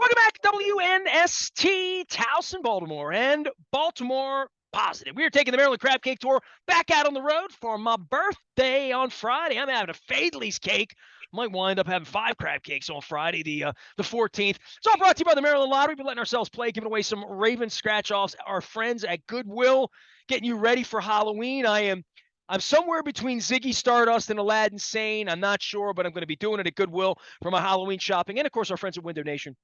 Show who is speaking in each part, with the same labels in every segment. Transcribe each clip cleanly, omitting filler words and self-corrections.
Speaker 1: Welcome back, WNST, Towson, Baltimore, and Baltimore Positive. We are taking the Maryland Crab Cake Tour back out on the road for my birthday on Friday. I'm having a Fadley's cake. Might wind up having 5 crab cakes on Friday, the 14th. It's all brought to you by the Maryland Lottery. We're letting ourselves play, giving away some Raven scratch-offs. Our friends at Goodwill getting you ready for Halloween. I'm somewhere between Ziggy Stardust and Aladdin Sane. I'm not sure, but I'm going to be doing it at Goodwill for my Halloween shopping. And, of course, our friends at Window Nation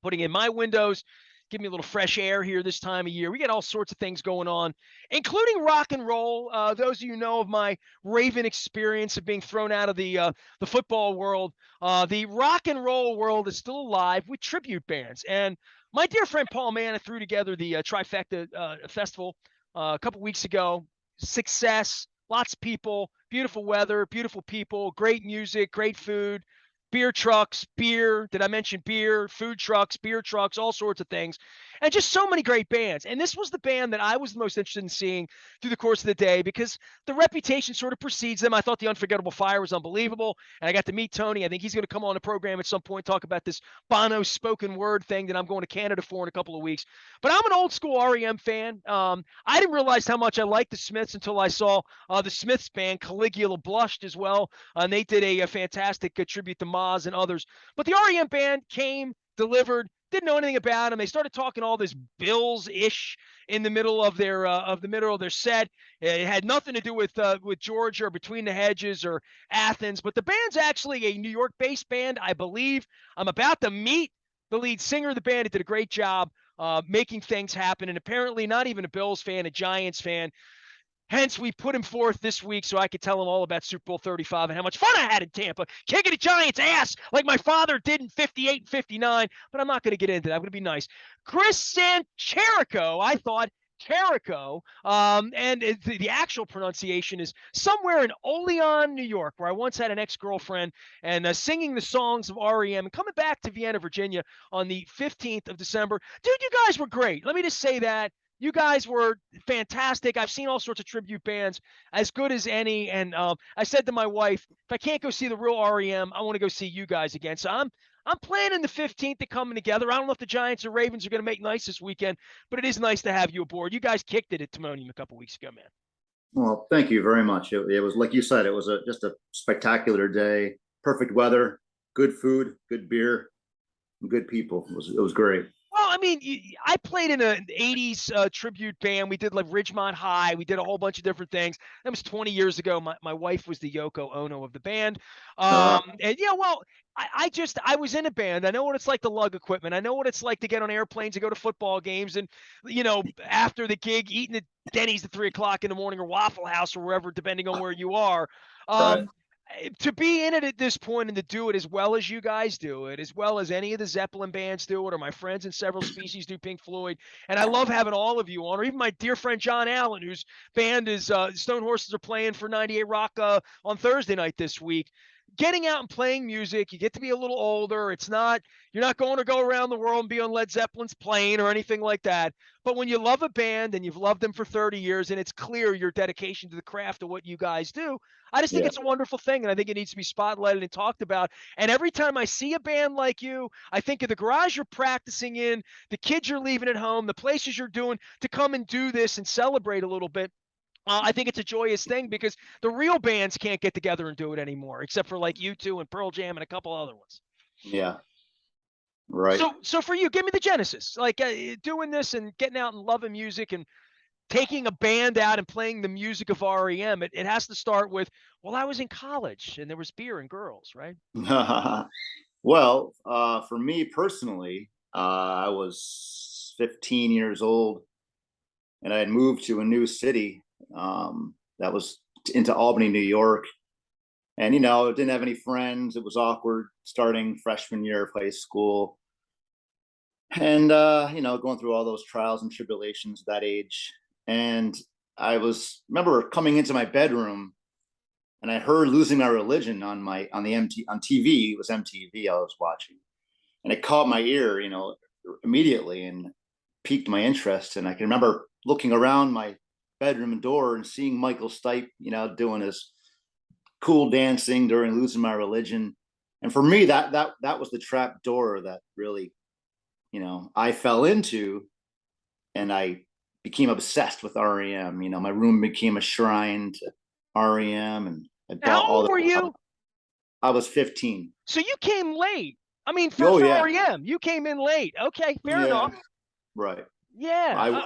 Speaker 1: putting in my windows, give me a little fresh air here this time of year. We got all sorts of things going on, including rock and roll. Those of you know of my Raven experience of being thrown out of the football world. The rock and roll world is still alive with tribute bands. And my dear friend Paul Mann threw together the Trifecta Festival a couple weeks ago. Success, lots of people, beautiful weather, beautiful people, great music, great food. Beer trucks, beer. Did I mention beer? Food trucks, beer trucks, all sorts of things. And just so many great bands. And this was the band that I was the most interested in seeing through the course of the day because the reputation sort of precedes them. I thought the Unforgettable Fire was unbelievable. And I got to meet Tony. I think he's going to come on the program at some point, talk about this Bono spoken word thing that I'm going to Canada for in a couple of weeks. But I'm an old school R.E.M. fan. I didn't realize how much I liked the Smiths until I saw the Smiths band, Caligula Blushed, as well. And they did a fantastic tribute to Maz and others. But the R.E.M. band came, delivered, didn't know anything about them. They started talking all this Bills-ish in the middle of their set. It had nothing to do with Georgia or Between the Hedges or Athens. But the band's actually a New York-based band, I believe. I'm about to meet the lead singer of the band. It did a great job making things happen. And apparently not even a Bills fan, a Giants fan. Hence, we put him forth this week so I could tell him all about Super Bowl 35 and how much fun I had in Tampa, kicking the Giants' ass like my father did in 58 and 59. But I'm not going to get into that. I'm going to be nice. Chris Sanchirico, I thought, Carico, and the actual pronunciation is somewhere in Olean, New York, where I once had an ex-girlfriend, and singing the songs of R.E.M. and coming back to Vienna, Virginia on the 15th of December. Dude, you guys were great. Let me just say that. You guys were fantastic. I've seen all sorts of tribute bands, as good as any. And I said to my wife, if I can't go see the real R.E.M., I want to go see you guys again. So I'm planning the 15th to coming together. I don't know if the Giants or Ravens are going to make nice this weekend, but it is nice to have you aboard. You guys kicked it at Timonium a couple weeks ago, man.
Speaker 2: Well, thank you very much. It was, like you said, it was just a spectacular day. Perfect weather, good food, good beer, good people. It was great.
Speaker 1: Well, I mean, I played in an 80s tribute band. We did like Ridgemont High. We did a whole bunch of different things. That was 20 years ago. My wife was the Yoko Ono of the band. And yeah, well, I was in a band. I know what it's like to lug equipment. I know what it's like to get on airplanes and go to football games. And, after the gig, eating at Denny's at 3 o'clock in the morning or Waffle House or wherever, depending on where you are.
Speaker 2: Right.
Speaker 1: To be in it at this point and to do it as well as you guys do it, as well as any of the Zeppelin bands do it, or my friends in Several Species do Pink Floyd, and I love having all of you on, or even my dear friend John Allen, whose band is Stone Horses are playing for 98 Rock on Thursday night this week. Getting out and playing music, you get to be a little older. You're not going to go around the world and be on Led Zeppelin's plane or anything like that. But when you love a band and you've loved them for 30 years and it's clear your dedication to the craft of what you guys do, I just think it's a wonderful thing. And I think it needs to be spotlighted and talked about. And every time I see a band like you, I think of the garage you're practicing in, the kids you're leaving at home, the places you're doing to come and do this and celebrate a little bit. I think it's a joyous thing because the real bands can't get together and do it anymore, except for like U2 and Pearl Jam and a couple other ones.
Speaker 2: Yeah. Right.
Speaker 1: So for you, give me the genesis, like doing this and getting out and loving music and taking a band out and playing the music of R.E.M. It has to start with, well, I was in college and there was beer and girls, right?
Speaker 2: Well, for me personally, I was 15 years old and I had moved to a new city. That was into Albany, New York. And, didn't have any friends. It was awkward starting freshman year of high school. And, going through all those trials and tribulations at that age. And remember coming into my bedroom and I heard Losing My Religion on TV. It was MTV I was watching. And it caught my ear, immediately and piqued my interest. And I can remember looking around my bedroom door and seeing Michael Stipe, doing his cool dancing during Losing My Religion. And for me, that was the trap door that really I fell into, and I became obsessed with REM. My room became a shrine to REM, and I
Speaker 1: How
Speaker 2: bought all
Speaker 1: old were
Speaker 2: the.
Speaker 1: you?
Speaker 2: I was 15.
Speaker 1: So you came late. I mean,
Speaker 2: Oh
Speaker 1: for
Speaker 2: yeah,
Speaker 1: REM, you came in late. Okay, fair
Speaker 2: yeah,
Speaker 1: enough.
Speaker 2: right.
Speaker 1: Yeah,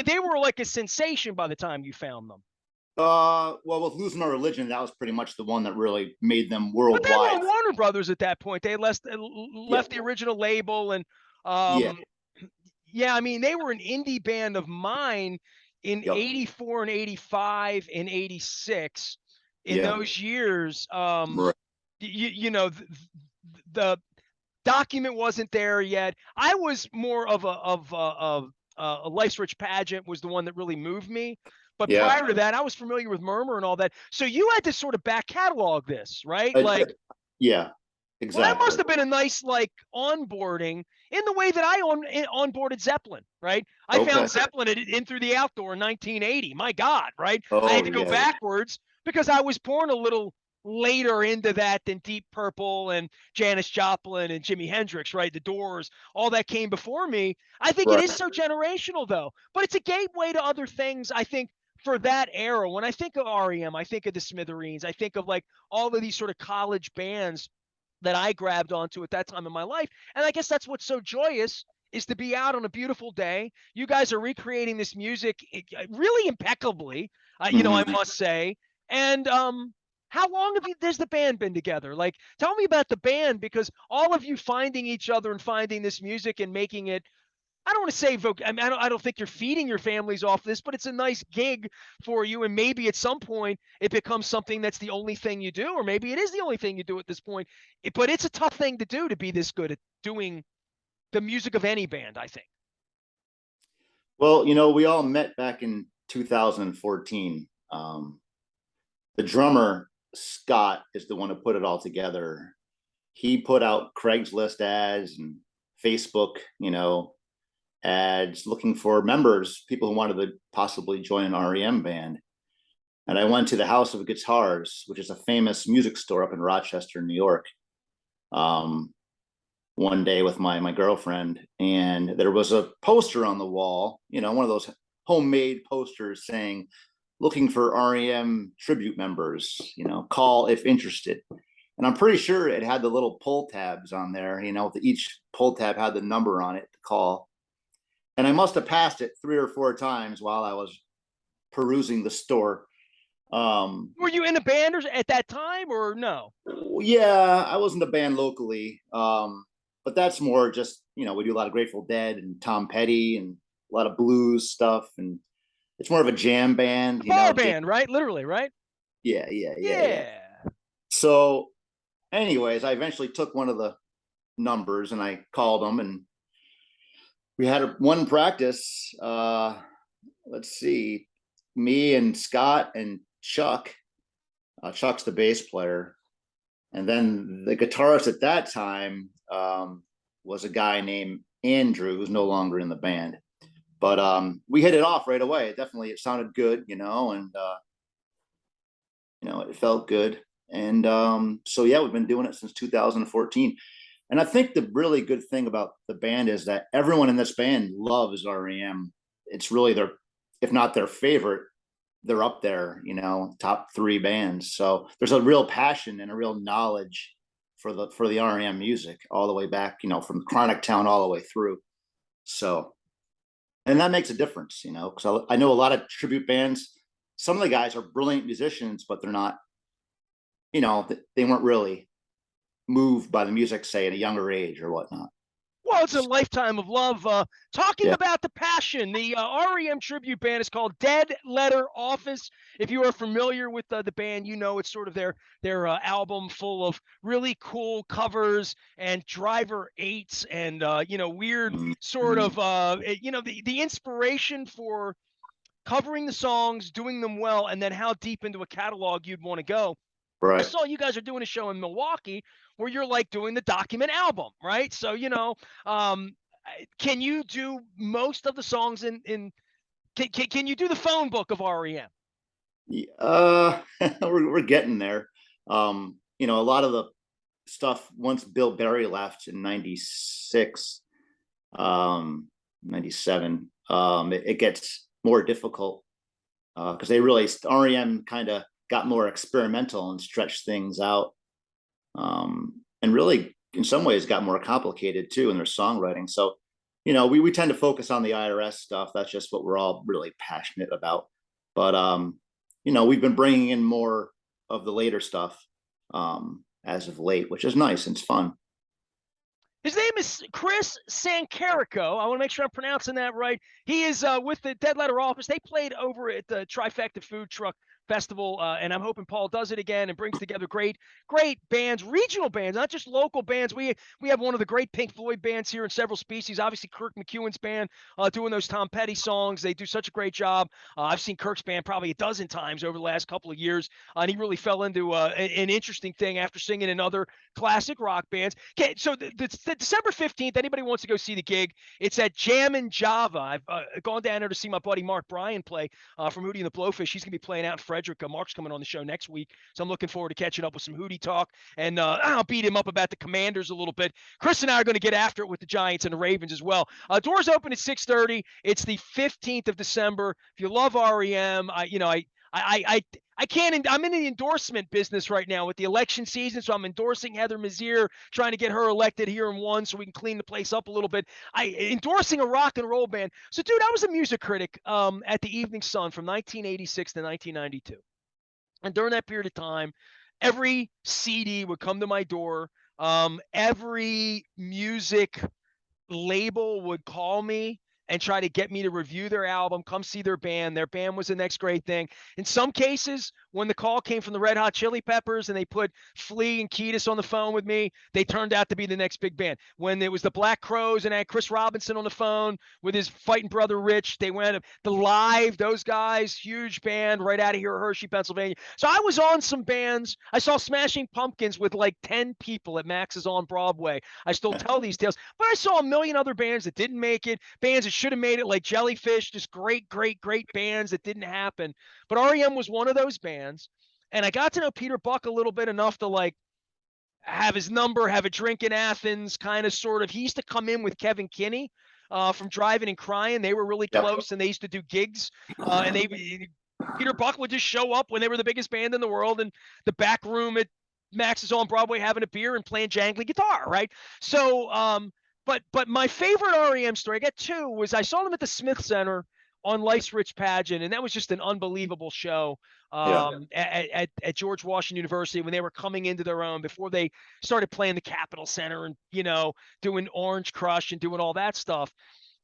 Speaker 1: they were like a sensation by the time you found them.
Speaker 2: Well, with losing our religion, that was pretty much the one that really made them
Speaker 1: But they were
Speaker 2: worldwide.
Speaker 1: on Warner Brothers at that point. They had
Speaker 2: Yeah,
Speaker 1: left the original label, and
Speaker 2: yeah,
Speaker 1: um, yeah, I mean, they were an indie band of mine in
Speaker 2: yep,
Speaker 1: '84 and '85 and '86. In
Speaker 2: yeah,
Speaker 1: those years,
Speaker 2: right,
Speaker 1: the document wasn't there yet. I was more of a Life's Rich Pageant was the one that really moved me. But
Speaker 2: yeah.
Speaker 1: prior to that, I was familiar with Murmur and all that. So you had to sort of back catalog this, right?
Speaker 2: I,
Speaker 1: Like,
Speaker 2: yeah,
Speaker 1: well, that must
Speaker 2: exactly.
Speaker 1: have been a nice like onboarding in the way that I onboarded Zeppelin, right? I
Speaker 2: Okay.
Speaker 1: found Zeppelin in Through the Outdoor in 1980. My God, right? I had
Speaker 2: Oh
Speaker 1: to go
Speaker 2: yeah,
Speaker 1: backwards because I was born a little later into that than Deep Purple and Janis Joplin and Jimi Hendrix, right? The Doors, all that came before me. I think it
Speaker 2: right.
Speaker 1: is so generational though, but it's a gateway to other things. I think for that era, when I think of REM, I think of the Smithereens. I think of like all of these sort of college bands that I grabbed onto at that time in my life. And I guess that's what's so joyous is to be out on a beautiful day. You guys are recreating this music really impeccably, I
Speaker 2: Hmm.
Speaker 1: must say. And how long have you? There's the band been together? Like, tell me about the band because all of you finding each other and finding this music and making it I don't want to say I mean, I don't think you're feeding your families off this, but it's a nice gig for you. And maybe at some point it becomes something that's the only thing you do, or maybe it is the only thing you do at this point. But it's a tough thing to do to be this good at doing the music of any band, I think.
Speaker 2: Well, we all met back in 2014. The drummer Scott is the one who put it all together. He put out Craigslist ads and Facebook, ads looking for members, people who wanted to possibly join an REM band. And I went to the House of Guitars, which is a famous music store up in Rochester, New York, um, one day with my girlfriend, and there was a poster on the wall, one of those homemade posters saying, "Looking for REM tribute members, call if interested." And I'm pretty sure it had the little pull tabs on there, each pull tab had the number on it to call. And I must have passed it 3 or 4 times while I was perusing the store.
Speaker 1: Were you in a band at that time or no?
Speaker 2: Yeah, I was in a band locally, but that's more just we do a lot of Grateful Dead and Tom Petty and a lot of blues stuff, and it's more of a jam band,
Speaker 1: A bar band, right? Literally, right?
Speaker 2: Yeah, yeah, yeah, yeah.
Speaker 1: Yeah.
Speaker 2: So, anyways, I eventually took one of the numbers and I called them, and we had one practice. Let's see, me and Scott and Chuck. Chuck's the bass player. And then the guitarist at that time was a guy named Andrew, who's no longer in the band. But we hit it off right away. It sounded good, and it felt good. And so yeah, we've been doing it since 2014. And I think the really good thing about the band is that everyone in this band loves REM. It's really if not their favorite, they're up there, top 3 bands. So there's a real passion and a real knowledge for the REM music all the way back, from Chronic Town all the way through. So, and that makes a difference, because I know a lot of tribute bands. Some of the guys are brilliant musicians, but they're not, they weren't really moved by the music, say, at a younger age or whatnot.
Speaker 1: Well, it's a lifetime of love. Talking
Speaker 2: Yeah.
Speaker 1: about the passion, the REM tribute band is called Dead Letter Office. If you are familiar with the band, it's sort of their album full of really cool covers and driver eights and weird sort
Speaker 2: Mm-hmm.
Speaker 1: of the inspiration for covering the songs, doing them well, and then how deep into a catalog you'd want to go. I
Speaker 2: Right.
Speaker 1: saw you guys are doing a show in Milwaukee where you're like doing the document album, right? So, um, can you do most of the songs can you do the phone book of REM?
Speaker 2: We're getting there. A lot of the stuff once Bill Berry left in '96, '97. It gets more difficult because they really REM kind of got more experimental and stretched things out, and really in some ways got more complicated too in their songwriting. So, we tend to focus on the IRS stuff. That's just what we're all really passionate about. But we've been bringing in more of the later stuff as of late, which is nice and it's fun.
Speaker 1: His name is Chris Sanchirico. I want to make sure I'm pronouncing that right. He is with the Dead Letter Office. They played over at the Trifecta Food Truck Festival, and I'm hoping Paul does it again and brings together great bands, regional bands, not just local bands. We have one of the great Pink Floyd bands here in Several Species. Obviously, Kirk McEwen's band doing those Tom Petty songs. They do such a great job. I've seen Kirk's band probably a dozen times over the last couple of years, and he really fell into an interesting thing after singing in other classic rock bands. Okay, so the December 15th, anybody wants to go see the gig, it's at Jam and Java. I've gone down there to see my buddy Mark Bryan play from Hootie and the Blowfish. He's going to be playing out in Frederick. Mark's coming on the show next week, so I'm looking forward to catching up with some Hootie talk, and I'll beat him up about the Commanders a little bit. Chris and I are going to get after it with the Giants and the Ravens as well. Doors open at 6:30. It's the 15th of December. If you love REM, I can't. I'm in the endorsement business right now with the election season, so I'm endorsing Heather Mazier, trying to get her elected here in one, so we can clean the place up a little bit. Endorsing a rock and roll band. So, dude, I was a music critic at the Evening Sun from 1986 to 1992, and during that period of time, every CD would come to my door. Every music label would call me and try to get me to review their album, come see their band. Their band was the next great thing. In some cases, when the call came from the Red Hot Chili Peppers and they put Flea and Kiedis on the phone with me, they turned out to be the next big band. When it was the Black Crowes and I had Chris Robinson on the phone with his fighting brother Rich, they went the Live, those guys, huge band right out of here, Hershey, Pennsylvania. So I was on some bands. I saw Smashing Pumpkins with like 10 people at Max's on Broadway. I still tell these tales, but I saw a million other bands that didn't make it, bands that should have made it, like Jellyfish, just great bands that didn't happen. But REM was one of those bands, and I got to know Peter Buck a little bit, enough to like have his number, have a drink in Athens, kind of sort of. He used to come in with Kevin Kinney from Driving and Crying. They were really close, and they used to do gigs, and Peter Buck would just show up when they were the biggest band in the world in the back room at Max's on Broadway having a beer and playing jangly guitar, right? So but my favorite REM story, I got two, was I saw them at the Smith Center on Life's Rich Pageant, and that was just an unbelievable show at George Washington University when they were coming into their own, before they started playing the Capitol Center and, doing Orange Crush and doing all that stuff.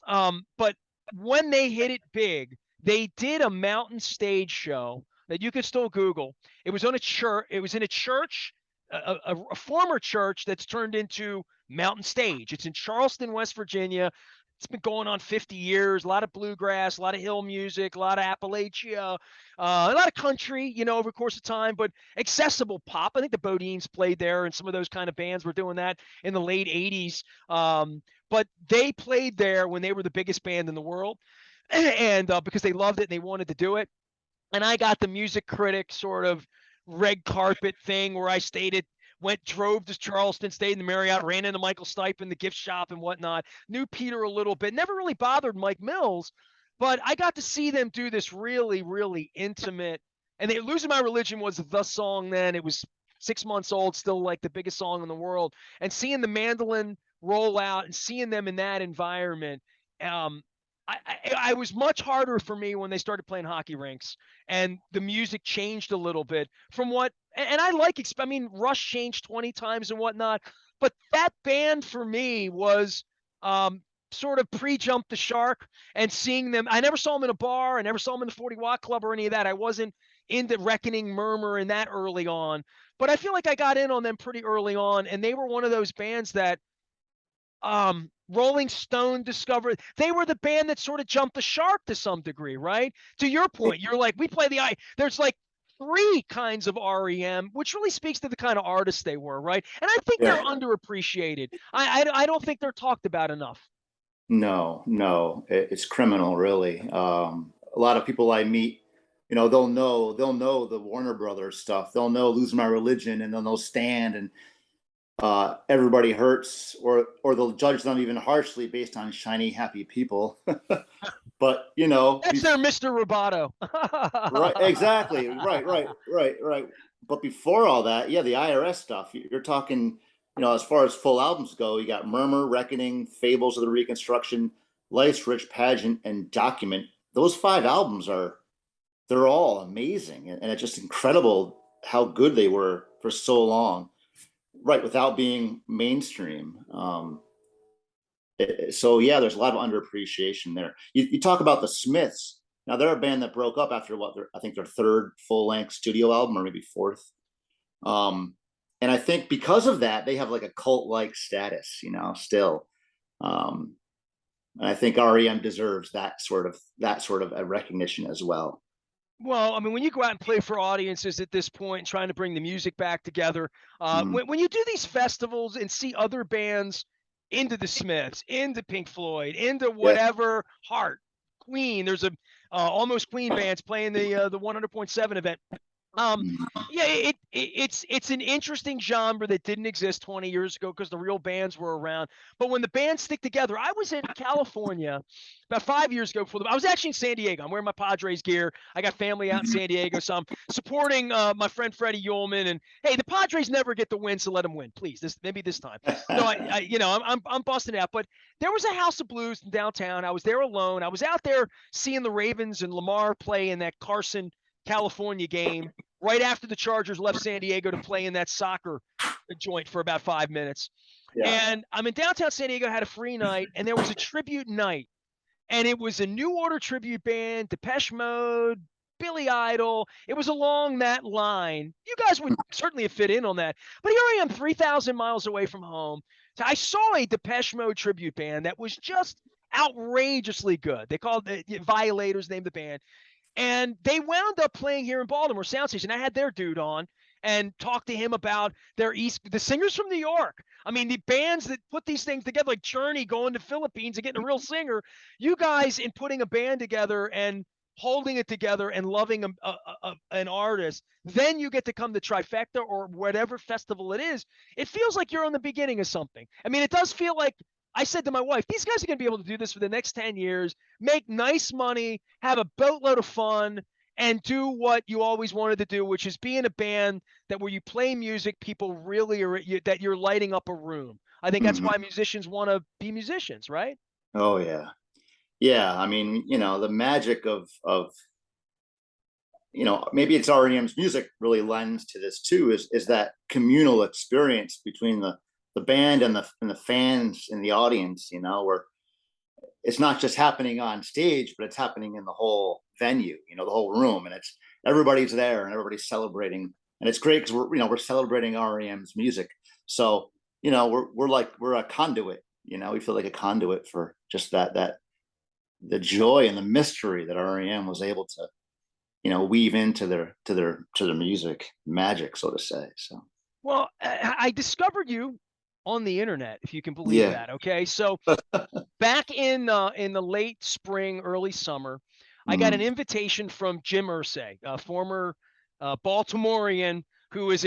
Speaker 1: But when they hit it big, they did a mountain stage show that you can still Google. It was on a church. It was in a church, a former church that's turned into Mountain Stage. It's in Charleston, West Virginia. It's been going on 50 years. A lot of bluegrass, a lot of hill music, a lot of Appalachia, a lot of country, over the course of time, but accessible pop. I think the Bodines played there, and some of those kind of bands were doing that in the late 80s. But they played there when they were the biggest band in the world, and because they loved it and they wanted to do it. And I got the music critic sort of red carpet thing where I drove to Charleston, stayed in the Marriott, ran into Michael Stipe in the gift shop and whatnot, knew Peter a little bit, never really bothered Mike Mills, but I got to see them do this really, really intimate. And Losing My Religion was the song then. It was 6 months old, still like the biggest song in the world. And seeing the mandolin roll out and seeing them in that environment, I was much harder for me when they started playing hockey rinks and the music changed a little bit from what, and I mean, Rush changed 20 times and whatnot, but that band for me was sort of pre-Jump the Shark, and seeing them, I never saw them in a bar, I never saw them in the 40 Watt Club or any of that. I wasn't into Reckoning, Murmur, and that early on, but I feel like I got in on them pretty early on, and they were one of those bands that Rolling Stone discovered. They were the band that sort of jumped the shark to some degree, right? To your point, you're like, we play there's like three kinds of REM, which really speaks to the kind of artists they were, right? And I think they're underappreciated. I don't think they're talked about enough.
Speaker 2: No, it's criminal, really. A lot of people I meet, they'll know the Warner Brothers stuff. They'll know Lose My Religion, and they'll know Stand, and Everybody Hurts, or they'll judge them even harshly based on shiny, happy people. But
Speaker 1: That's their Mr. Roboto.
Speaker 2: right, exactly, right. But before all that, yeah, the IRS stuff. You're talking, as far as full albums go, you got Murmur, Reckoning, Fables of the Reconstruction, Life's Rich Pageant, and Document. Those 5 albums they're all amazing, and it's just incredible how good they were for so long, right, without being mainstream. So yeah, there's a lot of underappreciation there. You talk about the Smiths. Now they're a band that broke up after I think their third full length studio album, or maybe fourth. And I think because of that, they have like a cult like status, still. Um, and I think REM deserves that sort of a recognition as well.
Speaker 1: Well, I mean, when you go out and play for audiences at this point, trying to bring the music back together,
Speaker 2: Mm,
Speaker 1: when you do these festivals and see other bands into the Smiths, into Pink Floyd, into
Speaker 2: yeah.
Speaker 1: whatever Heart, Queen, there's a almost Queen bands playing the 100.7 event.
Speaker 2: Mm,
Speaker 1: Yeah, it's an interesting genre that didn't exist 20 years ago because the real bands were around. But when the bands stick together, I was in California about 5 years ago. I was actually in San Diego. I'm wearing my Padres gear. I got family out in San Diego, so I'm supporting my friend Freddie Ullman. And hey, the Padres never get the win, so let them win, please. Maybe this time. So I'm busting out. But there was a House of Blues in downtown. I was there alone. I was out there seeing the Ravens and Lamar play in that Carson, California game right after the Chargers left San Diego to play in that soccer joint for about 5 minutes.
Speaker 2: yeah.
Speaker 1: And I'm in downtown San Diego, had a free night, and there was a tribute night. And it was a New Order tribute band, Depeche Mode, Billy Idol. It was along that line. You guys would certainly have fit in on that. But here I am, 3,000 miles away from home. So I saw a Depeche Mode tribute band that was just outrageously good. They called it Violators, named the band. And they wound up playing here in Baltimore Sound Station. I had their dude on and talked to him about the singers from New York. I mean, the bands that put these things together, like Journey going to Philippines and getting a real singer. You guys, in putting a band together and holding it together and loving an artist, then you get to come to Trifecta or whatever festival it is. It feels like you're on the beginning of something. I mean, it does feel like I said to my wife, these guys are going to be able to do this for the next 10 years, make nice money, have a boatload of fun, and do what you always wanted to do, which is be in a band that where you play music, people really are that you're lighting up a room. I think that's
Speaker 2: Mhm.
Speaker 1: why musicians want to be musicians, right?
Speaker 2: Oh yeah, yeah. I mean, the magic of maybe it's REM's music really lends to this too, is that communal experience between the band and the fans in the audience, where it's not just happening on stage, but it's happening in the whole venue, the whole room, and it's everybody's there and everybody's celebrating, and it's great because we're celebrating REM's music. So we're a conduit. We feel like a conduit for just that the joy and the mystery that REM was able to weave into their music magic, so to say. So
Speaker 1: Well, I discovered you on the internet, if you can believe
Speaker 2: yeah.
Speaker 1: that. Okay, so back in the late spring, early summer, I got an
Speaker 2: Mm,
Speaker 1: invitation from Jim Irsay, a former Baltimorean who is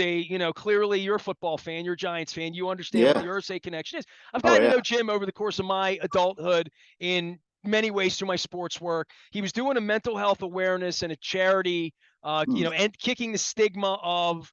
Speaker 1: clearly you're a football fan, you're a Giants fan, you understand what the
Speaker 2: yeah.
Speaker 1: Irsay connection is. I've
Speaker 2: Oh
Speaker 1: gotten to
Speaker 2: yeah.
Speaker 1: know Jim over the course of my adulthood in many ways through my sports work. He was doing a mental health awareness and a charity,
Speaker 2: Mm,
Speaker 1: and kicking the stigma of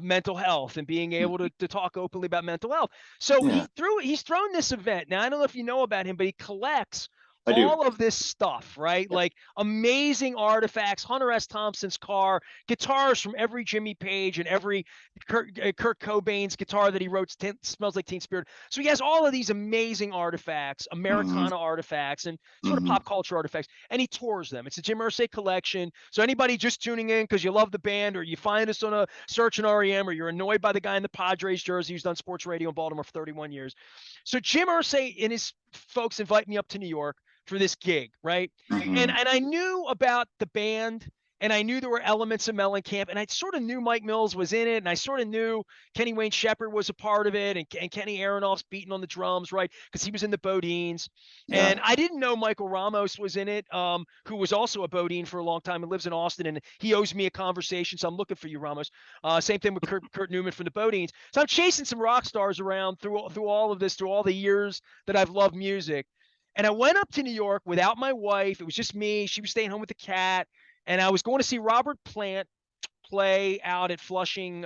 Speaker 1: mental health and being able
Speaker 2: mm,
Speaker 1: to talk openly about mental health. So
Speaker 2: yeah.
Speaker 1: he's thrown this event. Now I don't know if you know about him, but he collects
Speaker 2: I do.
Speaker 1: all of this stuff, right?
Speaker 2: Yeah.
Speaker 1: Like amazing artifacts, Hunter S. Thompson's car, guitars from every Jimmy Page and every Kurt Cobain's guitar that he wrote, Smells Like Teen Spirit. So he has all of these amazing artifacts,
Speaker 2: Hmm.
Speaker 1: Americana artifacts, and sort of
Speaker 2: Hmm.
Speaker 1: pop culture artifacts, and he tours them. It's a Jim Irsay collection. So anybody just tuning in because you love the band, or you find us on a search in REM, or you're annoyed by the guy in the Padres jersey who's done sports radio in Baltimore for 31 years. So Jim Irsay and his folks invite me up to New York for this gig, right? And
Speaker 2: Hmm.
Speaker 1: I knew about the band and I knew there were elements of Mellencamp, and I sort of knew Mike Mills was in it, and I sort of knew Kenny Wayne Shepherd was a part of it, and Kenny Aronoff's beating on the drums, right? Because he was in the Bodines. And
Speaker 2: Yeah.
Speaker 1: I didn't know Michael Ramos was in it, who was also a Bodine for a long time and lives in Austin, and he owes me a conversation, so I'm looking for you, Ramos. Same thing with Kurt Newman from the Bodines. So I'm chasing some rock stars around through all of this, through all the years that I've loved music. And I went up to New York without my wife. It was just me. She was staying home with the cat. And I was going to see Robert Plant play out at Flushing.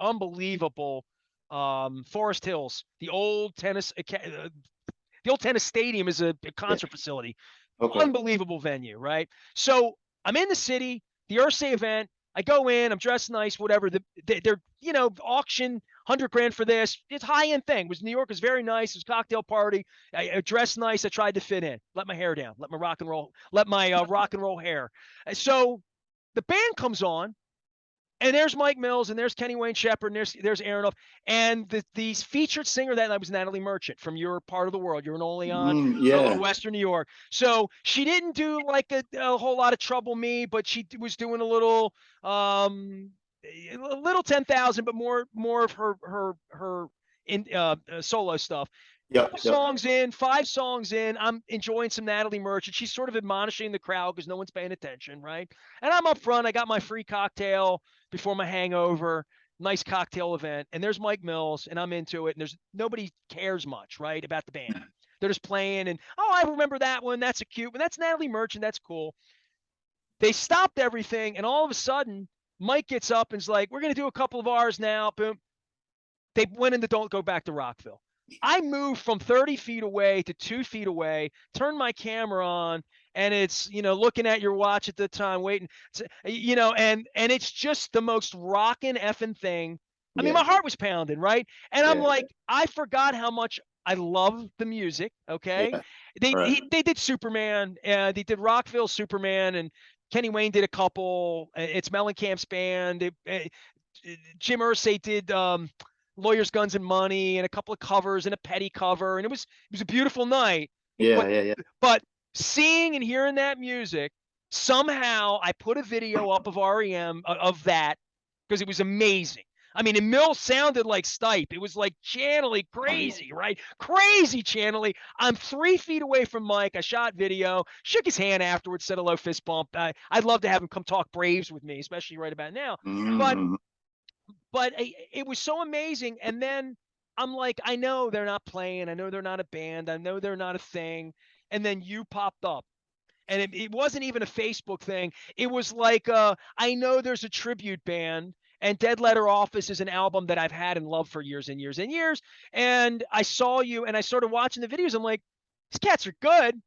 Speaker 1: Unbelievable. Forest Hills, the old tennis stadium is a
Speaker 2: Yeah.
Speaker 1: concert facility.
Speaker 2: Okay.
Speaker 1: Unbelievable venue, right? So I'm in the city, the Ursay event. I go in, I'm dressed nice, whatever. They're, auction 100 grand for this. It's high end thing. New York was very nice. It was a cocktail party. I dressed nice. I tried to fit in. Let my hair down. Let my rock and roll hair. So the band comes on, and there's Mike Mills, and there's Kenny Wayne Shepherd, and there's Aronoff, and the featured singer that night was Natalie Merchant from your part of the world. You're only on
Speaker 2: Yeah.
Speaker 1: Western New York, so she didn't do like a whole lot of Trouble Me, but she was doing a little 10,000, but more of her in solo stuff.
Speaker 2: Yep. Yep.
Speaker 1: 5 songs in, I'm enjoying some Natalie Merchant. She's sort of admonishing the crowd because no one's paying attention, right? And I'm up front. I got my free cocktail before my hangover. Nice cocktail event. And there's Mike Mills, and I'm into it. And there's nobody cares much, right, about the band. They're just playing, and I remember that one. That's a cute one. That's Natalie Merchant. That's cool. They stopped everything, and all of a sudden, Mike gets up and's like, "We're gonna do a couple of ours now." Boom. They went into Don't Go Back to Rockville. I moved from 30 feet away to 2 feet away, turned my camera on, and it's, looking at your watch at the time, waiting, and it's just the most rockin' effing thing. I mean,
Speaker 2: Yeah.
Speaker 1: my heart was pounding, right? And I'm
Speaker 2: Yeah.
Speaker 1: like, I forgot how much I love the music. Okay.
Speaker 2: Yeah. Right.
Speaker 1: They did Superman, they did Rockville Superman, and Kenny Wayne did a couple. It's Mellencamp's band. Jim Irsay did Lawyers, Guns, and Money, and a couple of covers and a Petty cover, and it was a beautiful night.
Speaker 2: Yeah.
Speaker 1: But
Speaker 2: Yeah. Yeah.
Speaker 1: but seeing and hearing that music, somehow I put a video up of REM of that because it was amazing. I mean, and Mill sounded like Stipe. It was like channely crazy, right? Crazy channely. I'm 3 feet away from Mike. I shot video, shook his hand afterwards, said hello, fist bump. I'd love to have him come talk Braves with me, especially right about now. But
Speaker 2: Mm-hmm.
Speaker 1: it was so amazing. And then I'm like, I know they're not playing. I know they're not a band. I know they're not a thing. And then you popped up. And it wasn't even a Facebook thing. It was like, I know there's a tribute band, and Dead Letter Office is an album that I've had and loved for years and years and years. And I saw you, and I started watching the videos. I'm like, these cats are good.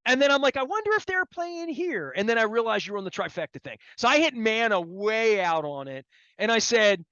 Speaker 1: And then I'm like, I wonder if they're playing here. And then I realized you were on the trifecta thing. So I hit Mana way out on it. And I said,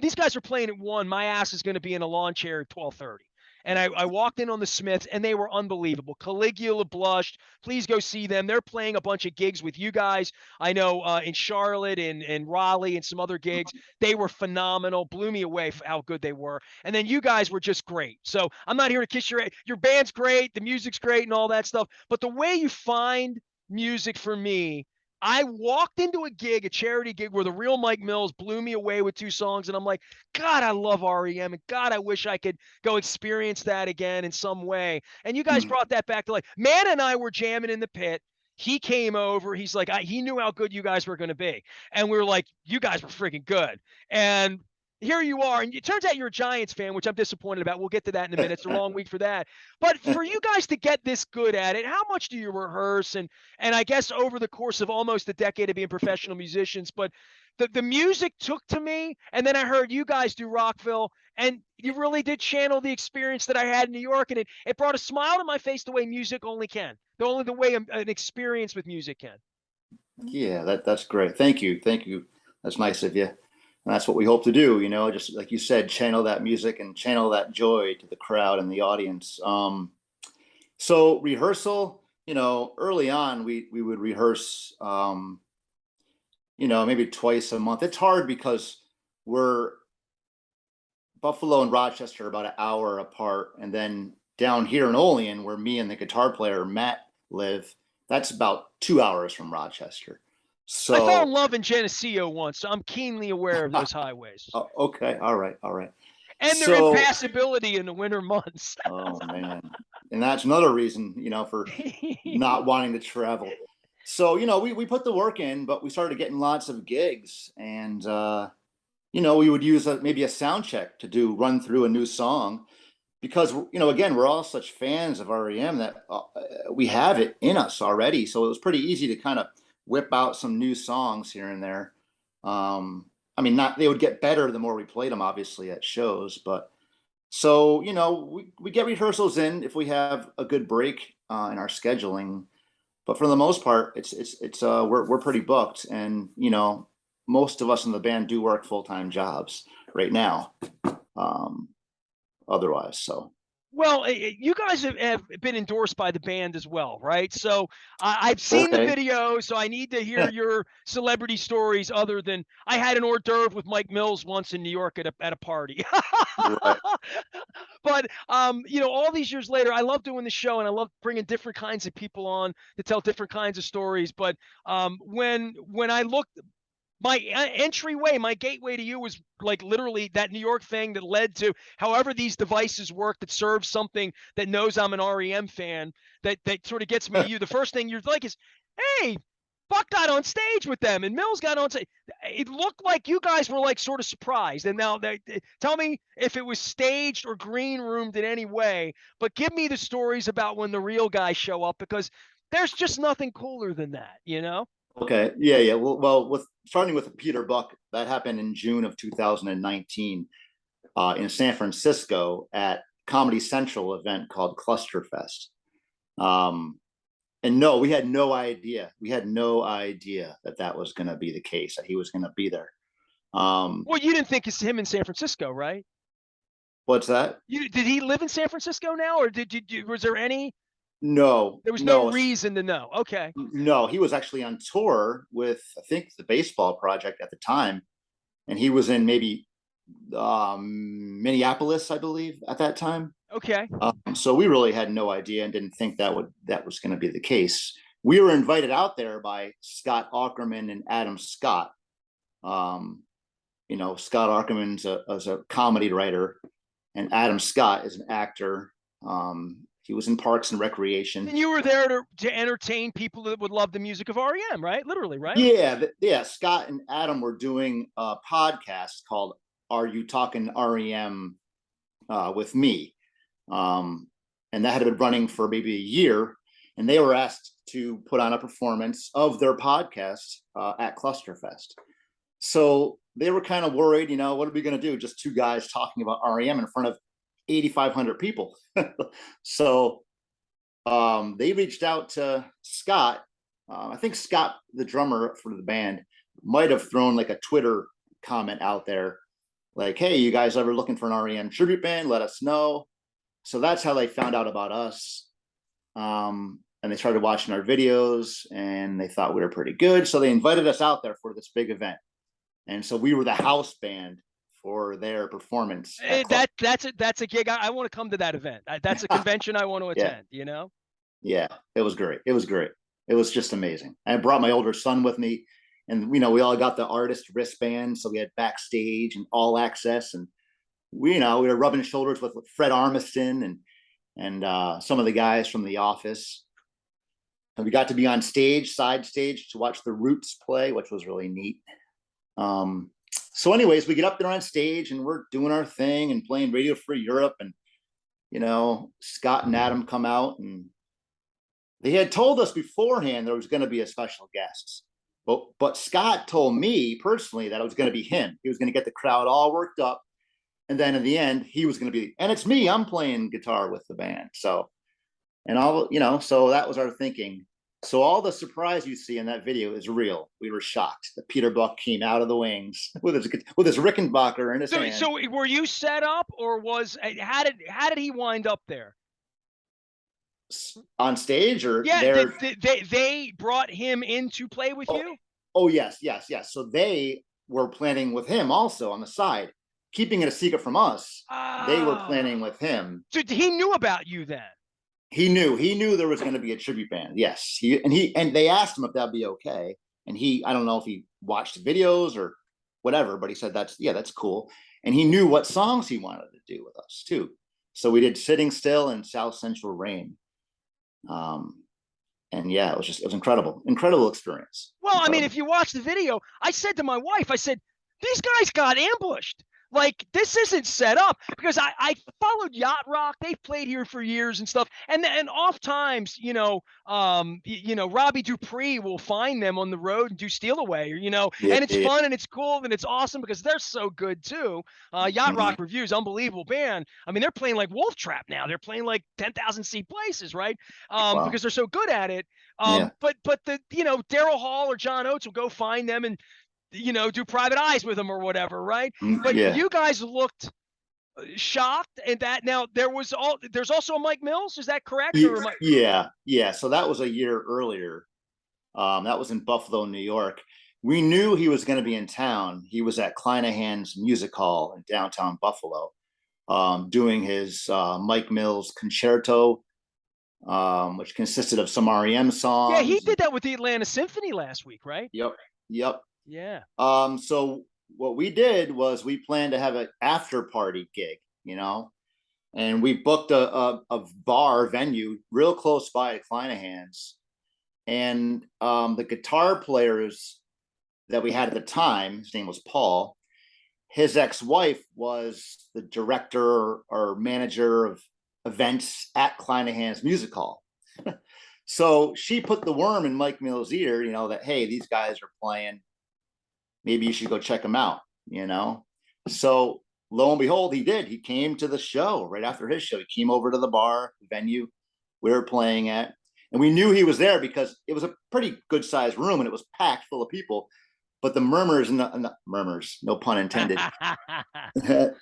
Speaker 1: these guys are playing at 1. My ass is going to be in a lawn chair at 12:30. And I walked in on the Smiths, and they were unbelievable. Caligula blushed. Please go see them. They're playing a bunch of gigs with you guys. I know in Charlotte and Raleigh and some other gigs. They were phenomenal. Blew me away for how good they were. And then you guys were just great. So I'm not here to kiss your band's great, the music's great, and all that stuff. But the way you find music for me, I walked into a gig, a charity gig, where the real Mike Mills blew me away with 2 songs, and I'm like, God, I love REM, and God, I wish I could go experience that again in some way. And you guys brought that back to life. Man and I were jamming in the pit. He came over. He's like, he knew how good you guys were going to be, and we were like, you guys were freaking good. And here you are, and it turns out you're a Giants fan, which I'm disappointed about. We'll get to that in a minute. It's a long week for that. But for you guys to get this good at it, how much do you rehearse? And I guess over the course of almost a decade of being professional musicians, but the music took to me, and then I heard you guys do Rockville, and you really did channel the experience that I had in New York, and it brought a smile to my face the way music only can, the way an experience with music can.
Speaker 2: Yeah. That's great. Thank you. Thank you. That's nice of you. And that's what we hope to do. Just like you said, channel that music and channel that joy to the crowd and the audience. So rehearsal, early on, we would rehearse, maybe twice a month. It's hard because we're Buffalo and Rochester are about an hour apart, and then down here in Olean, where me and the guitar player Matt live, that's about 2 hours from Rochester.
Speaker 1: I fell in
Speaker 2: So,
Speaker 1: love in Geneseo once, so I'm keenly aware of those highways
Speaker 2: okay, all right, all right.
Speaker 1: and their
Speaker 2: So,
Speaker 1: impassability in the winter months.
Speaker 2: oh man, and that's another reason, for not wanting to travel. So, we put the work in, but we started getting lots of gigs, and we would use maybe a sound check to run through a new song because again, we're all such fans of REM that we have it in us already. So it was pretty easy to kind of whip out some new songs here and there. I mean, not they would get better the more we played them, obviously at shows. But so we get rehearsals in if we have a good break in our scheduling. But for the most part, it's we're pretty booked, and most of us in the band do work full-time jobs right now. Um, Otherwise, so.
Speaker 1: Well, you guys have been endorsed by the band as well, right? So I've seen the
Speaker 2: Okay.
Speaker 1: video, so I need to hear your celebrity stories other than I had an hors d'oeuvre with Mike Mills once in New York at a party.
Speaker 2: Right.
Speaker 1: But all these years later, I love doing the show and I love bringing different kinds of people on to tell different kinds of stories. But when I look my entryway, my gateway to you was like literally that New York thing that led to however these devices work that serve something that knows I'm an REM fan that sort of gets me to you. The first thing you're like is, hey, Buck got on stage with them and Mills got on stage. It looked like you guys were like sort of surprised. And now tell me if it was staged or green roomed in any way, but give me the stories about when the real guys show up because there's just nothing cooler than that, you know?
Speaker 2: Okay. Yeah. Yeah. Well, with starting with Peter Buck, that happened in June of 2019 in San Francisco at Comedy Central event called Clusterfest. Um, and no, we had no idea. We had no idea that that was going to be the case, that he was going to be there.
Speaker 1: Well, you didn't think it's him in San Francisco, right?
Speaker 2: What's that?
Speaker 1: Did he live in San Francisco now, or was there any?
Speaker 2: No,
Speaker 1: There was no
Speaker 2: no,
Speaker 1: reason to know. Okay.
Speaker 2: no. He was actually on tour with, I think, the Baseball Project at the time, and he was in maybe Minneapolis, I believe, at that time.
Speaker 1: Okay.
Speaker 2: So we really had no idea and didn't think that was going to be the case. We were invited out there by Scott Aukerman and Adam Scott. Um, Scott Aukerman is a comedy writer, and Adam Scott is an actor. He was in Parks and Recreation.
Speaker 1: And you were there to entertain people that would love the music of REM, right? Literally, right?
Speaker 2: Yeah, yeah. Scott and Adam were doing a podcast called "Are You Talking REM with Me?" And that had been running for maybe a year, and they were asked to put on a performance of their podcast at Clusterfest. So they were kind of worried, what are we going to do? Just two guys talking about REM in front of 8,500 people. So they reached out to Scott. I think Scott, the drummer for the band, might have thrown like a Twitter comment out there, like, "Hey, you guys ever looking for an REM tribute band? Let us know." So that's how they found out about us. And they started watching our videos and they thought we were pretty good. So they invited us out there for this big event. And so we were the house band for their performance.
Speaker 1: That's a gig. I want to come to that event. That's a convention I want to
Speaker 2: Yeah.
Speaker 1: attend, you know?
Speaker 2: Yeah. It was great. It was great. It was just amazing. I brought my older son with me, and we all got the artist wristband. So we had backstage and all access, and we were rubbing shoulders with Fred Armisen and some of the guys from The Office. And we got to be on stage, side stage, to watch the Roots play, which was really neat. So anyways, we get up there on stage and we're doing our thing and playing Radio Free Europe. And, Scott and Adam come out, and they had told us beforehand there was going to be a special guest. But Scott told me personally that it was going to be him. He was going to get the crowd all worked up. And then in the end, he was going to be, and it's me, I'm playing guitar with the band. So, so that was our thinking. So all the surprise you see in that video is real. We were shocked that Peter Buck came out of the wings with his Rickenbacker in his hand.
Speaker 1: So were you set up, or how did he wind up there?
Speaker 2: On stage, or
Speaker 1: yeah? They brought him in to play with you?
Speaker 2: Oh yes. So they were planning with him also on the side, keeping it a secret from us. They were planning with him.
Speaker 1: So he knew about you then?
Speaker 2: He knew there was going to be a tribute band. Yes. And they asked him if that'd be okay. And I don't know if he watched videos or whatever, but he said, that's cool. And he knew what songs he wanted to do with us too. So we did Sitting Still and South Central Rain. And yeah, it was incredible experience.
Speaker 1: Well, I mean,
Speaker 2: Incredible.
Speaker 1: if you watch the video, I said to my wife, I said, these guys got ambushed. Like, this isn't set up, because I followed Yacht Rock. They've played here for years and stuff. And oft times, Robbie Dupree will find them on the road and do Steal Away,
Speaker 2: Yeah,
Speaker 1: and it's
Speaker 2: yeah,
Speaker 1: fun and it's cool and it's awesome because they're so good too. Yacht
Speaker 2: yeah.
Speaker 1: Rock Reviews, unbelievable band. I mean, they're playing like Wolf Trap now. They're playing like 10,000 seat places, right?
Speaker 2: Wow.
Speaker 1: Because they're so good at it.
Speaker 2: Yeah.
Speaker 1: But the Daryl Hall or John Oates will go find them and do Private Eyes with them or whatever, right? But
Speaker 2: Yeah.
Speaker 1: you guys looked shocked, and that now there's also a Mike Mills. Is that correct? Or am I?
Speaker 2: Yeah. So that was a year earlier. That was in Buffalo, New York. We knew he was going to be in town. He was at Kleinahan's Music Hall in downtown Buffalo, doing his Mike Mills concerto, which consisted of some R.E.M.
Speaker 1: Yeah, he
Speaker 2: songs.
Speaker 1: did that with the Atlanta Symphony last week, right?
Speaker 2: Yep.
Speaker 1: Yeah.
Speaker 2: So what we did was we planned to have an after party gig, and we booked a bar venue real close by at Kleinahan's. And the guitar players that we had at the time, his name was Paul. His ex-wife was the director or manager of events at Kleinahan's Music Hall. So she put the worm in Mike Mills' ear, that, hey, these guys are playing. Maybe you should go check them out, So lo and behold, he did. He came to the show right after his show. He came over to the bar, the venue we were playing at. And we knew he was there because it was a pretty good sized room and it was packed full of people. But the murmurs, no pun intended,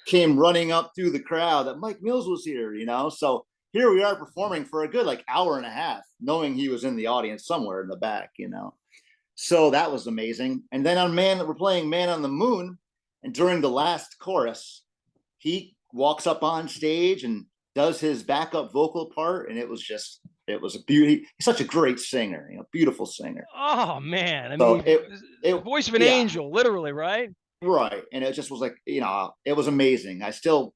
Speaker 2: came running up through the crowd that Mike Mills was here, So here we are performing for a good hour and a half, knowing he was in the audience somewhere in the back, So that was amazing. And then we're playing Man on the Moon. And during the last chorus, he walks up on stage and does his backup vocal part. And it was a beauty. He's such a great singer, beautiful singer.
Speaker 1: Oh man, I
Speaker 2: So
Speaker 1: mean,
Speaker 2: it
Speaker 1: voice of an
Speaker 2: yeah,
Speaker 1: angel, literally, right?
Speaker 2: right. And it just was it was amazing. I still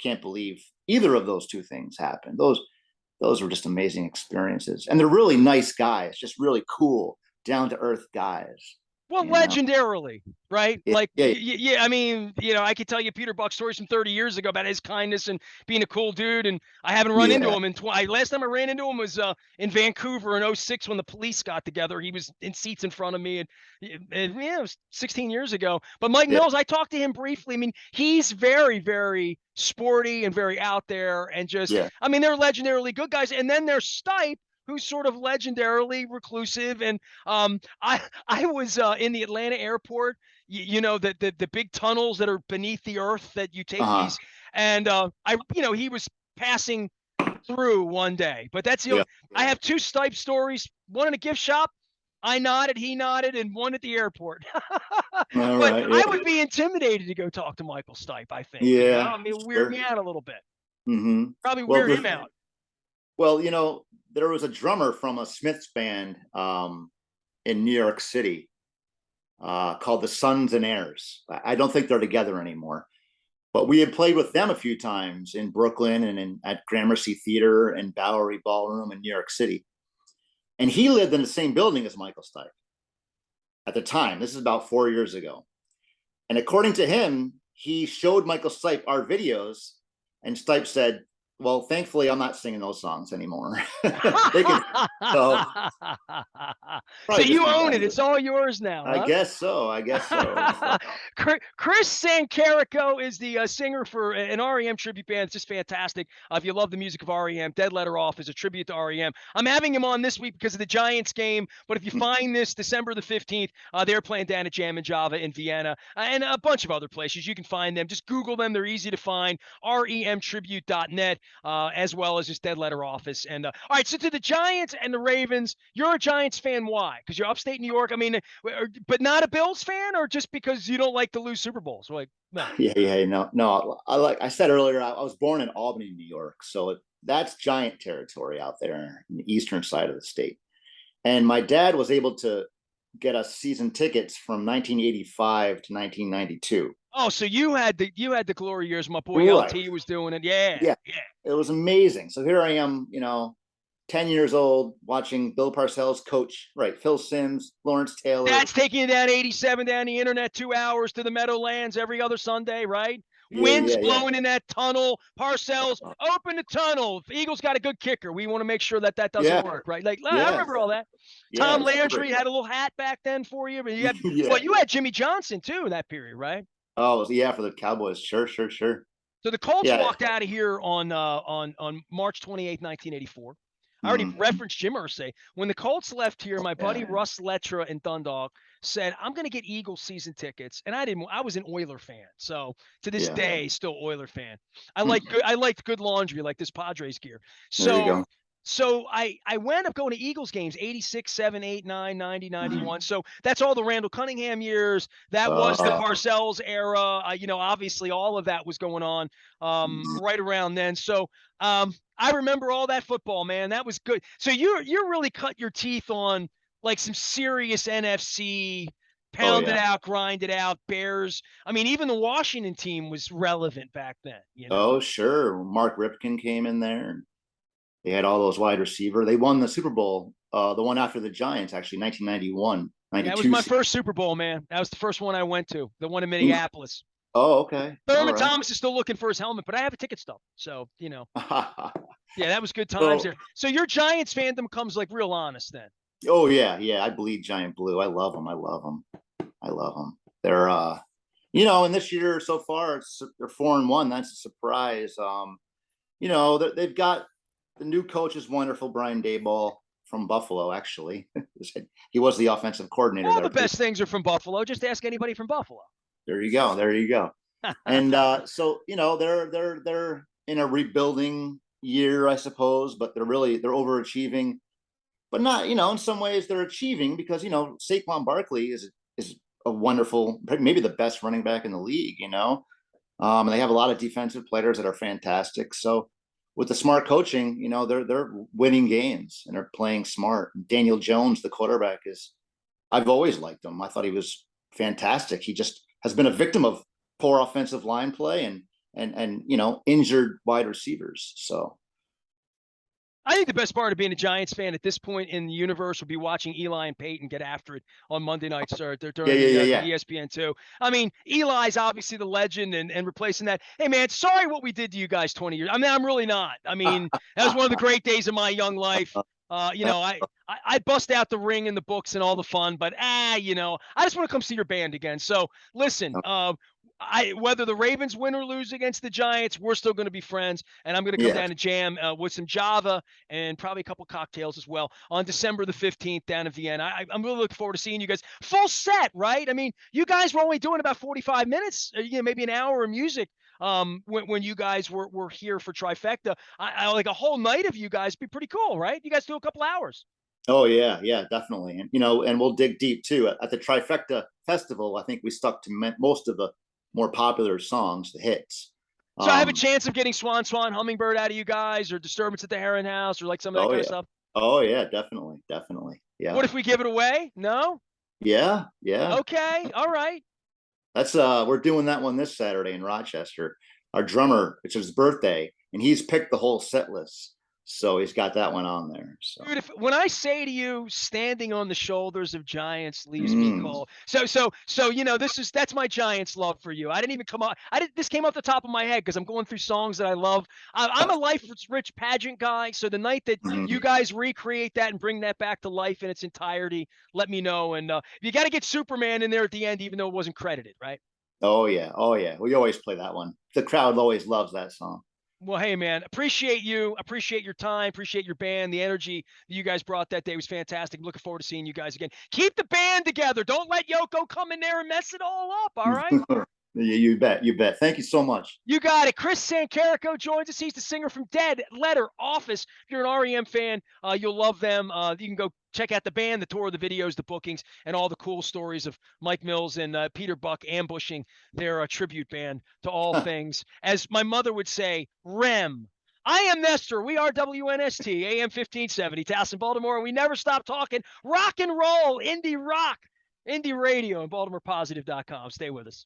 Speaker 2: can't believe either of those two things happened. Those were just amazing experiences. And they're really nice guys, just really cool, down to earth guys.
Speaker 1: Well, legendarily, right?
Speaker 2: Yeah,
Speaker 1: Like,
Speaker 2: yeah,
Speaker 1: yeah, I mean, I could tell you Peter Buck stories from 30 years ago about his kindness and being a cool dude, and I haven't run into
Speaker 2: yeah,
Speaker 1: him. And last time I ran into him was in Vancouver in 06 when the police got together. He was in seats in front of me, and yeah, it was 16 years ago. But Mike
Speaker 2: yeah,
Speaker 1: Mills, I talked to him briefly. I mean, he's very, very sporty and very out there, and just,
Speaker 2: yeah.
Speaker 1: I mean, they're legendarily good guys. And then there's Stipe, who's sort of legendarily reclusive. And I was in the Atlanta airport, the big tunnels that are beneath the earth that you take
Speaker 2: Uh-huh.
Speaker 1: these. And he was passing through one day, but that's the
Speaker 2: Yeah.
Speaker 1: only, I have two Stipe stories, one in a gift shop. I nodded, he nodded, and one at the airport.
Speaker 2: All
Speaker 1: But
Speaker 2: right.
Speaker 1: I
Speaker 2: Yeah.
Speaker 1: would be intimidated to go talk to Michael Stipe, I think.
Speaker 2: Yeah.
Speaker 1: I mean, weird
Speaker 2: Sure.
Speaker 1: me out a little bit.
Speaker 2: Mm-hmm.
Speaker 1: Probably
Speaker 2: Well,
Speaker 1: weird him out.
Speaker 2: well, there was a drummer from a Smiths band in New York City called the Sons and Heirs. I don't think they're together anymore, but we had played with them a few times in Brooklyn and at Gramercy Theater and Bowery Ballroom in New York City. And he lived in the same building as Michael Stipe at the time. This is about 4 years ago. And according to him, he showed Michael Stipe our videos, and Stipe said, well, thankfully, I'm not singing those songs anymore. They can, so
Speaker 1: So
Speaker 2: probably
Speaker 1: you
Speaker 2: just be
Speaker 1: own
Speaker 2: done
Speaker 1: it.
Speaker 2: with
Speaker 1: It's
Speaker 2: it.
Speaker 1: all yours now,
Speaker 2: I
Speaker 1: huh?
Speaker 2: guess so. I guess so. So,
Speaker 1: Chris Sanchirico is the singer for an REM tribute band. It's just fantastic. If you love the music of REM, Dead Letter Off is a tribute to REM. I'm having him on this week because of the Giants game. But if you find this December the 15th, they're playing down at Jam and Java in Vienna and a bunch of other places. You can find them. Just Google them. They're easy to find. remtribute.net, as well as just Dead Letter Office. And all right, so to the Giants and the Ravens, you're a Giants fan. Why? Because you're upstate New York. I mean, but not a Bills fan, or just because you don't like to lose Super Bowls? Like, no.
Speaker 2: yeah. No. I said earlier, I was born in Albany, New York, so that's Giant territory out there in the eastern side of the state. And my dad was able to get us season tickets from 1985 to 1992.
Speaker 1: Oh, so you had the glory years. My boy
Speaker 2: Right.
Speaker 1: LT was doing it. Yeah,
Speaker 2: Yeah.
Speaker 1: yeah.
Speaker 2: It was amazing. So here I am, 10 years old, watching Bill Parcells coach, right? Phil Simms, Lawrence Taylor.
Speaker 1: That's taking you down 87 down the internet, 2 hours to the Meadowlands every other Sunday, right?
Speaker 2: Yeah,
Speaker 1: Winds
Speaker 2: yeah, yeah.
Speaker 1: blowing in that tunnel. Parcells, open the tunnel. If Eagles got a good kicker, we want to make sure that doesn't
Speaker 2: Yeah.
Speaker 1: work, right? Like, I
Speaker 2: Yeah.
Speaker 1: remember all that.
Speaker 2: Yeah. It
Speaker 1: Tom
Speaker 2: was
Speaker 1: Landry
Speaker 2: great.
Speaker 1: had a little hat back then for you, but
Speaker 2: Yeah.
Speaker 1: you had Jimmy Johnson too in that period, right?
Speaker 2: Oh, yeah, for the Cowboys. Sure, sure, sure.
Speaker 1: So the Colts
Speaker 2: Yeah.
Speaker 1: walked out of here on March 28th, 1984. I already
Speaker 2: Mm,
Speaker 1: referenced Jim Irsay. When the Colts left here, my buddy
Speaker 2: yeah.
Speaker 1: Russ Lettra in Dundalk said, "I'm going to get Eagles season tickets," and I didn't. I was an Oiler fan, so to this
Speaker 2: Yeah.
Speaker 1: day, still Oiler fan.
Speaker 2: Hmm.
Speaker 1: I liked good laundry, like this Padres gear.
Speaker 2: There you
Speaker 1: So
Speaker 2: go.
Speaker 1: so I wound up going to Eagles games 86, 7, 8, 9, 90,
Speaker 2: Mhm.
Speaker 1: 91. So that's all the Randall Cunningham years. That was the
Speaker 2: Uh,
Speaker 1: Parcells era. Obviously all of that was going on right around then. So I remember all that football, man. That was good. So you're really cut your teeth on like some serious NFC,
Speaker 2: oh
Speaker 1: pound it
Speaker 2: yeah.
Speaker 1: out, grind it out, Bears. I mean, even the Washington team was relevant back then.
Speaker 2: Oh sure. Mark Ripken came in there. They had all those wide receiver. They won the Super Bowl, the one after the Giants, actually, 1991,
Speaker 1: Yeah, it was
Speaker 2: 92
Speaker 1: my
Speaker 2: season.
Speaker 1: first Super Bowl, man. That was the first one I went to, the one in
Speaker 2: In-
Speaker 1: Minneapolis.
Speaker 2: oh, okay. All
Speaker 1: Thurman
Speaker 2: right.
Speaker 1: Thomas is still looking for his helmet, but I have a ticket stub. So, yeah, that was good times
Speaker 2: So,
Speaker 1: there. So your Giants fandom comes like real honest then.
Speaker 2: oh yeah, yeah. I bleed giant blue. I love them. I love them. I love them. They're, and this year so far, they're 4-1. That's a surprise. They've got the new coach is wonderful, Brian Daboll from Buffalo. Actually, he was the offensive coordinator
Speaker 1: All
Speaker 2: there.
Speaker 1: the best things are from Buffalo. Just ask anybody from Buffalo.
Speaker 2: There you go. There you go. And so they're in a rebuilding year, I suppose, but they're overachieving, but not in some ways they're achieving because Saquon Barkley is a wonderful, maybe the best running back in the league. And they have a lot of defensive players that are fantastic. So with the smart coaching, they're winning games and they're playing smart. Daniel Jones, the quarterback, I've always liked him. I thought he was fantastic. He just has been a victim of poor offensive line play and injured wide receivers. So
Speaker 1: I think the best part of being a Giants fan at this point in the universe would be watching Eli and Peyton get after it on Monday nights
Speaker 2: yeah,
Speaker 1: during
Speaker 2: yeah, yeah,
Speaker 1: the
Speaker 2: yeah.
Speaker 1: ESPN2. I mean, Eli's obviously the legend and replacing that. Hey, man, sorry what we did to you guys 20 years. I mean, I'm really not. I mean, that was one of the great days of my young life. I bust out the ring in the books and all the fun, but I just want to come see your band again. So listen, whether the Ravens win or lose against the Giants, we're still going to be friends, and I'm going to come
Speaker 2: Yeah.
Speaker 1: down to jam with some Java and probably a couple cocktails as well on December the 15th down in Vienna. I'm really looking forward to seeing you guys. Full set, right? I mean, you guys were only doing about 45 minutes, maybe an hour of music when you guys were here for Trifecta. I like a whole night of you guys be pretty cool, right? You guys do a couple hours.
Speaker 2: Oh yeah, yeah, definitely. And we'll dig deep too. At the Trifecta Festival, I think we stuck to most of the more popular songs, the hits.
Speaker 1: So I have a
Speaker 2: Um,
Speaker 1: chance of getting Swan Swan Hummingbird out of you guys, or Disturbance at the Heron House, or like some of that
Speaker 2: oh
Speaker 1: kind of
Speaker 2: yeah,
Speaker 1: stuff.
Speaker 2: oh yeah, definitely, definitely. Yeah,
Speaker 1: What if we give it away? No?
Speaker 2: yeah, yeah.
Speaker 1: Okay. All right.
Speaker 2: That's we're doing that one this Saturday in Rochester. Our drummer, it's his birthday, and he's picked the whole set list. So he's got that one on there. So
Speaker 1: Dude, when I say to you, standing on the shoulders of giants leaves me
Speaker 2: mm.
Speaker 1: cold. That's my Giants love for you. I didn't even come up. This came off the top of my head because I'm going through songs that I love. I'm a life rich pageant guy. So the night that you
Speaker 2: Mhm.
Speaker 1: guys recreate that and bring that back to life in its entirety, let me know. And you got to get Superman in there at the end, even though it wasn't credited, right?
Speaker 2: Oh yeah, oh yeah. We always play that one. The crowd always loves that song.
Speaker 1: Well, hey, man, appreciate you. Appreciate your time. Appreciate your band. The energy that you guys brought that day was fantastic. Looking forward to seeing you guys again. Keep the band together. Don't let Yoko come in there and mess it all up. All right.
Speaker 2: You bet, you bet. Thank you so much.
Speaker 1: You got it. Chris Sanchirico joins us. He's the singer from Dead Letter Office. If you're an REM fan, you'll love them. You can go check out the band, the tour, the videos, the bookings, and all the cool stories of Mike Mills and Peter Buck ambushing their tribute band to all things, as my mother would say, REM. I am Nestor. We are WNST, AM 1570, Towson, Baltimore, and we never stop talking rock and roll, indie rock, indie radio, and BaltimorePositive.com. Stay with us.